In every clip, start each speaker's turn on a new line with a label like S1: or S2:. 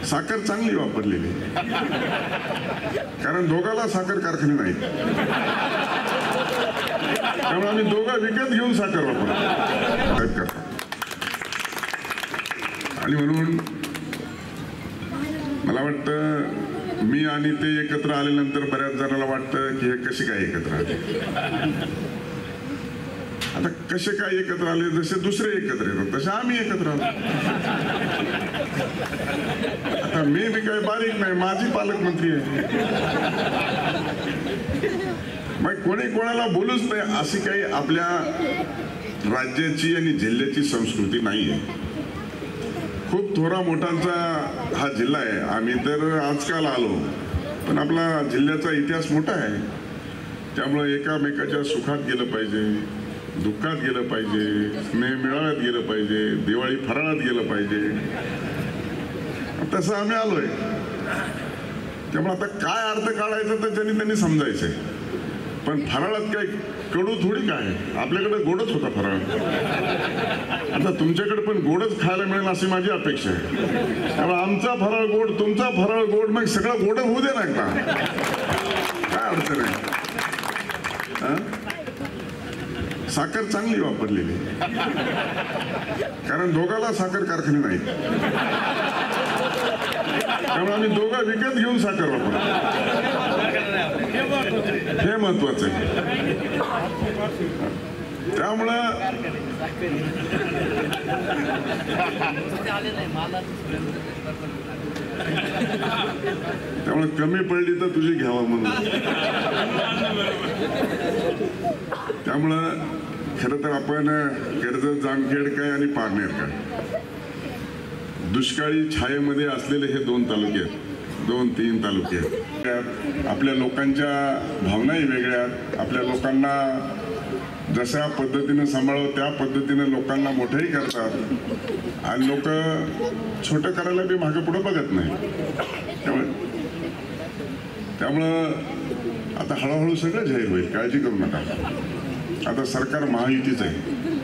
S1: साखर चांगली वापरलेली, कारण दोघाला साखर कारखाने नाहीत, त्यामुळे आम्ही दोघा विकत घेऊन साखर वापरतो. आणि म्हणून मला वाटतं मी आणि ते एकत्र आल्यानंतर बऱ्याच जणांना वाटतं की हे कसे काय एकत्र आले. आता कसे काय एकत्र आले, जसे दुसरे एकत्र येतात तसे आम्ही एकत्र आलो. आता मी बी काही बारीक नाही, माझी पालकमंत्री आहे, मग कोणी कोणाला बोलूच नाही अशी काही आपल्या राज्याची आणि जिल्ह्याची संस्कृती नाही आहे. खूप थोरा मोठांचा हा जिल्हा आहे. आम्ही तर आजकाल आलो, पण आपला जिल्ह्याचा इतिहास मोठा आहे. त्यामुळे एकामेकाच्या सुखात गेलं पाहिजे, दुःखात गेलं पाहिजे, स्नेह मेळाव्यात गेलं पाहिजे, दिवाळी फराळात गेलं पाहिजे. तसं आम्ही आलोय. त्यामुळे आता काय अर्थ काढायचं तर त्यांनी समजायचंय. पण फराळात काय कडू थोडी काय, आपल्याकडे गोडच होता फराळ. आता तुमच्याकडे पण गोडच खायला मिळेल अशी माझी अपेक्षा आहे. त्यामुळे आमचा फराळ गोड, तुमचा फराळ गोड, मग सगळं गोड होऊ दे ना. काय अडचण आहे? साखर चांगली वापरलेली, कारण दोघाला साखर कारखाने नाहीत, त्यामुळे आम्ही दोघा विकत घेऊन साखर वापरतो. हे महत्वाचं आहे. त्यामुळं कमी पडली तर तुझी घ्यावा म्हणून. त्यामुळं खरं तर आपण कर्जत, जामखेड काय आणि पारनेर काय, दुष्काळी छायेमध्ये असलेले हे 2 तालुके आहेत, 2-3 तालुके आहेत. आपल्या लोकांच्या भावनाही वेगळ्या आहेत. आपल्या लोकांना जशा पद्धतीने सांभाळावं त्या पद्धतीने लोकांना मोठंही करतात, आणि लोक छोटं करायला बी मागे पुढे बघत नाही. त्यामुळं आता हळूहळू सगळं जाहीर होईल, काळजी करू नका. आता सरकार महायुतीचं आहे,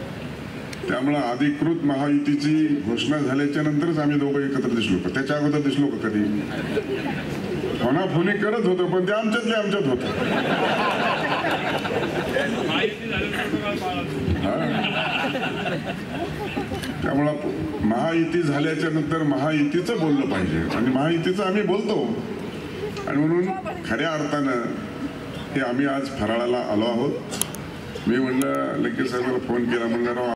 S1: त्यामुळं अधिकृत महायुतीची घोषणा झाल्याच्या नंतरच आम्ही दोघं एकत्र दिसलो. त्याच्या अगोदर दिसलो का कधी? फोनाफोनी करत होतो, पण ते आमच्यातले आमच्यात होतं. त्यामुळं महायुती झाल्याच्या नंतर महायुतीचं बोललं पाहिजे, आणि महायुतीचं आम्ही बोलतो. आणि म्हणून खऱ्या अर्थानं हे आम्ही आज फराळाला आलो आहोत. मी म्हणलं लंके साहेबांना फोन केला, म्हणलं